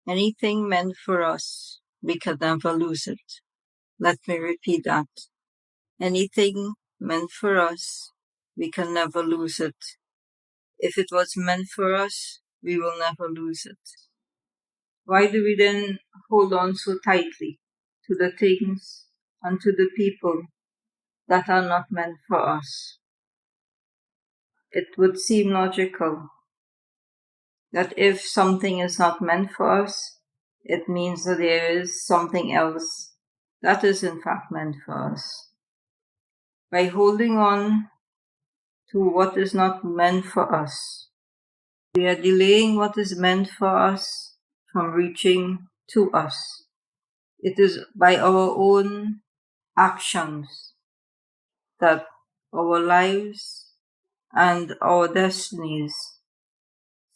Anything meant for us, we can never lose it. Let me repeat that. Anything meant for us, we can never lose it. If it was meant for us, we will never lose it. Why do we then hold on so tightly to the things and to the people that are not meant for us? It would seem logical that if something is not meant for us, it means that there is something else that is in fact meant for us. By holding on to what is not meant for us, we are delaying what is meant for us from reaching to us. It is by our own actions that our lives and our destinies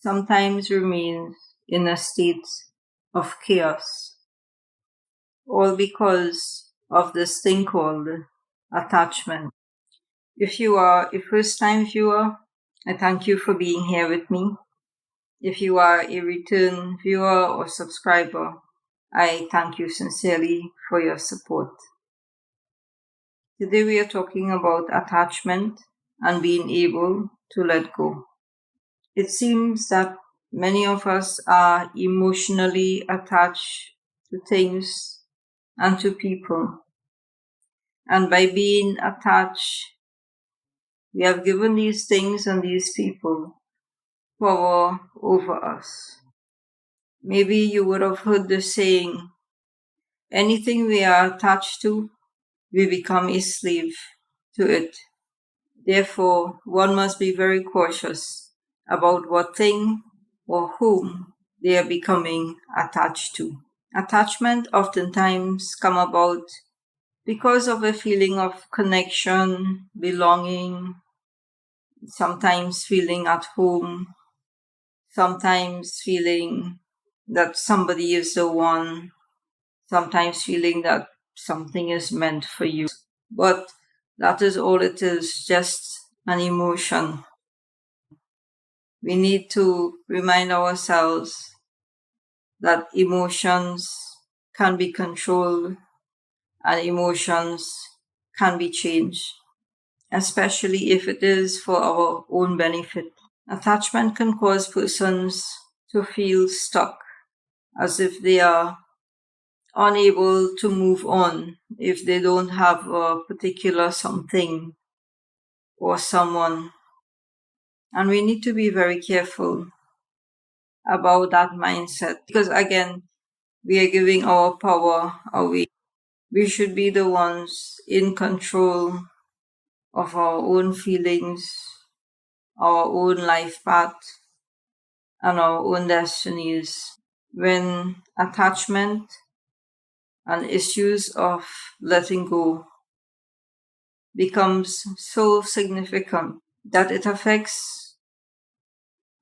sometimes remain in a state of chaos, all because of this thing called attachment. If you are a first time viewer, I thank you for being here with me. If you are a return viewer or subscriber, I thank you sincerely for your support. Today we are talking about attachment and being able to let go. It seems that many of us are emotionally attached to things and to people. And by being attached, we have given these things and these people power over us. Maybe you would have heard the saying, anything we are attached to, we become a slave to it. Therefore, one must be very cautious about what thing or whom they are becoming attached to. Attachment oftentimes come about because of a feeling of connection, belonging, sometimes feeling at home, sometimes feeling that somebody is the one, sometimes feeling that something is meant for you. But that is all it is, just an emotion. We need to remind ourselves that emotions can be controlled and emotions can be changed, especially if it is for our own benefit. Attachment can cause persons to feel stuck, as if they are unable to move on if they don't have a particular something or someone. And we need to be very careful about that mindset because, again, we are giving our power away. We should be the ones in control of our own feelings, our own life path, and our own destinies. When attachment and issues of letting go becomes so significant that it affects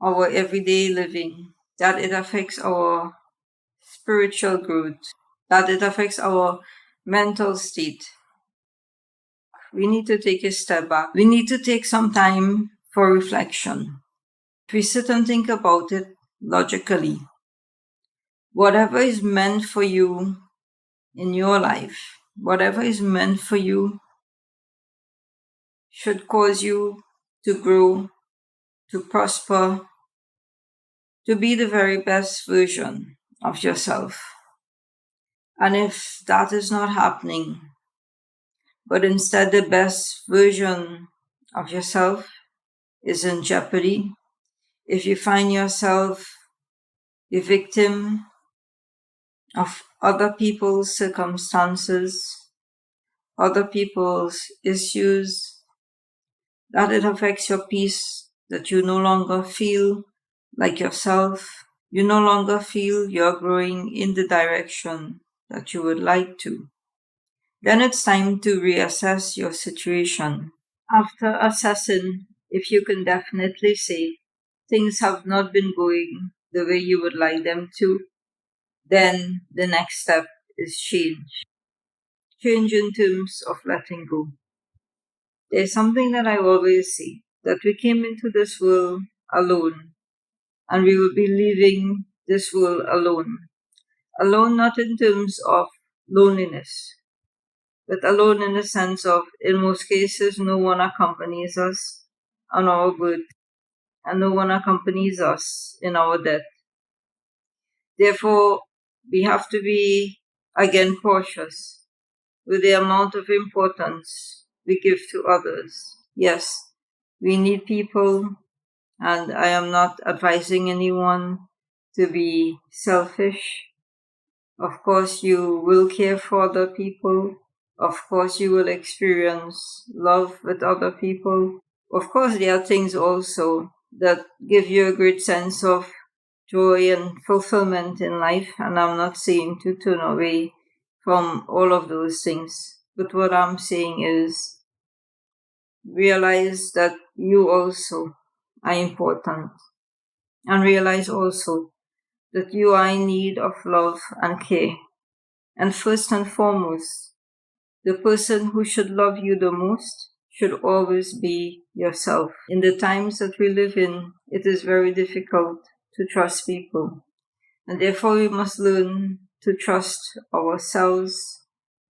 our everyday living, that it affects our spiritual growth, that it affects our mental state, we need to take a step back. We need to take some time for reflection. If we sit and think about it logically, whatever is meant for you in your life, whatever is meant for you should cause you to grow, to prosper, to be the very best version of yourself. And if that is not happening, but instead the best version of yourself is in jeopardy, if you find yourself a victim of other people's circumstances, other people's issues, that it affects your peace, that you no longer feel like yourself, you no longer feel you're growing in the direction that you would like to, then it's time to reassess your situation. After assessing, if you can definitely say things have not been going the way you would like them to, then the next step is change. Change in terms of letting go. There's something that I always say, that we came into this world alone and we will be leaving this world alone. Alone not in terms of loneliness, but alone in the sense of, in most cases, no one accompanies us on our birth, and no one accompanies us in our death. Therefore, we have to be, again, cautious with the amount of importance we give to others. Yes, we need people, and I am not advising anyone to be selfish. Of course, you will care for other people. Of course, you will experience love with other people. Of course, there are things also that give you a great sense of joy and fulfillment in life, and I'm not saying to turn away from all of those things. But what I'm saying is realize that you also are important, and realize also that you are in need of love and care. And first and foremost, the person who should love you the most should always be yourself. In the times that we live in, it is very difficult to trust people. And therefore, we must learn to trust ourselves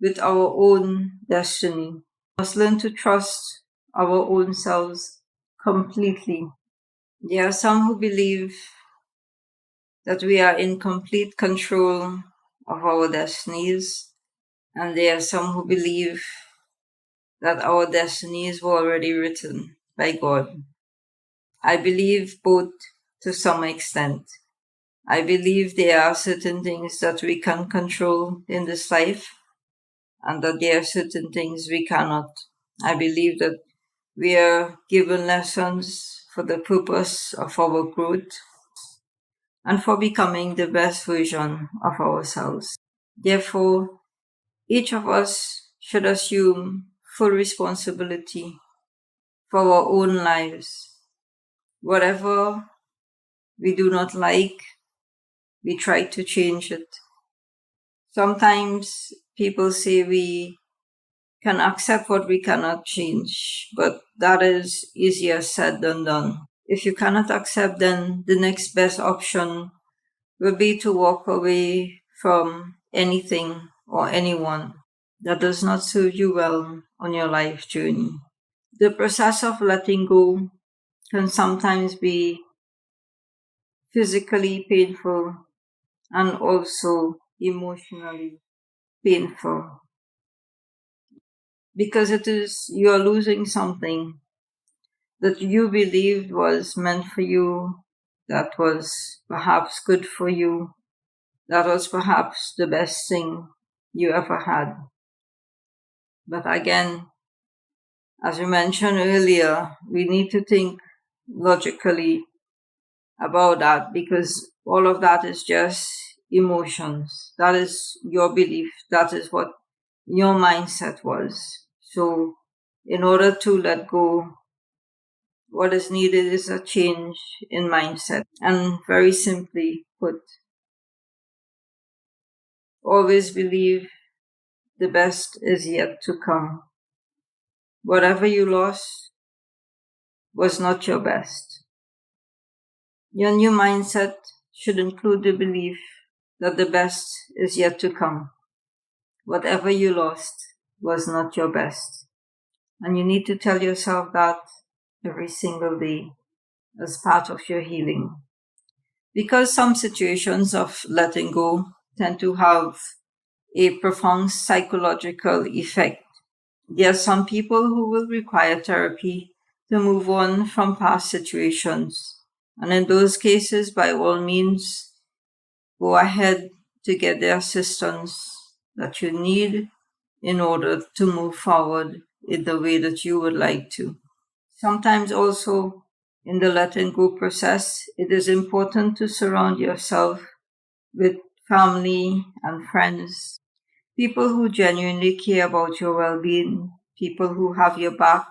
with our own destiny. We must learn to trust our own selves completely. There are some who believe that we are in complete control of our destinies, and there are some who believe that our destinies were already written by God. I believe both to some extent. I believe there are certain things that we can control in this life, and that there are certain things we cannot. I believe that we are given lessons for the purpose of our growth and for becoming the best version of ourselves. Therefore, each of us should assume full responsibility for our own lives. Whatever we do not like, we try to change it. Sometimes people say we can accept what we cannot change, but that is easier said than done. If you cannot accept, then the next best option will be to walk away from anything or anyone that does not serve you well on your life journey. The process of letting go can sometimes be physically painful and also emotionally painful, because it is you are losing something that you believed was meant for you, that was perhaps good for you, that was perhaps the best thing you ever had. But again, as we mentioned earlier, we need to think logically about that, because all of that is just emotions. That is your belief. That is what your mindset was. So, in order to let go, what is needed is a change in mindset. And very simply put, always believe the best is yet to come. Whatever you lost was not your best. Your new mindset should include the belief that the best is yet to come. Whatever you lost was not your best. And you need to tell yourself that every single day as part of your healing. Because some situations of letting go tend to have a profound psychological effect. There are some people who will require therapy to move on from past situations. And in those cases, by all means, go ahead to get the assistance that you need in order to move forward in the way that you would like to. Sometimes also in the letting go process, it is important to surround yourself with family and friends, people who genuinely care about your well-being, people who have your back,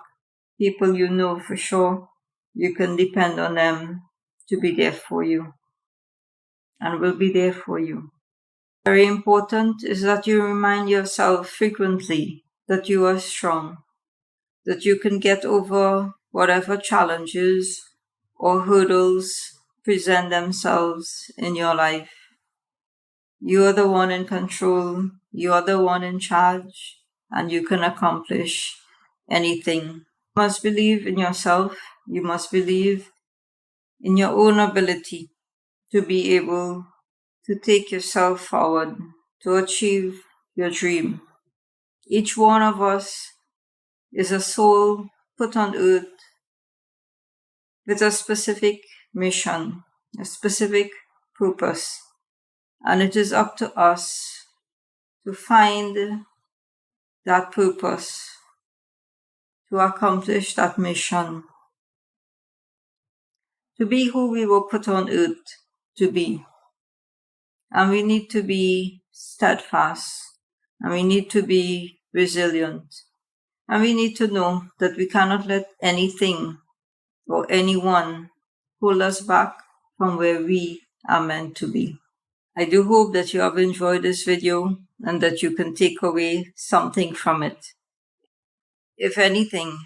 people you know for sure you can depend on them to be there for you and will be there for you. Very important is that you remind yourself frequently that you are strong, that you can get over whatever challenges or hurdles present themselves in your life. You are the one in control, you are the one in charge, and you can accomplish anything. You must believe in yourself, you must believe in your own ability to be able to take yourself forward, to achieve your dream. Each one of us is a soul put on earth with a specific mission, a specific purpose, and it is up to us to find that purpose, to accomplish that mission, to be who we were put on earth to be. And we need to be steadfast, and we need to be resilient, and we need to know that we cannot let anything or anyone hold us back from where we are meant to be. I do hope that you have enjoyed this video and that you can take away something from it. If anything,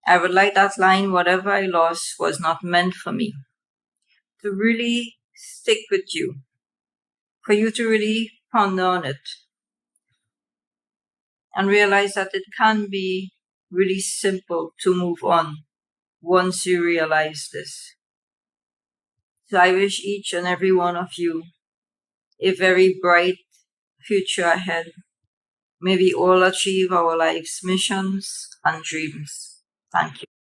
I would like that line, "Whatever I lost was not meant for me," to really stick with you, for you to really ponder on it and realize that it can be really simple to move on once you realize this. So I wish each and every one of you a very bright future ahead. May we all achieve our life's missions and dreams. Thank you.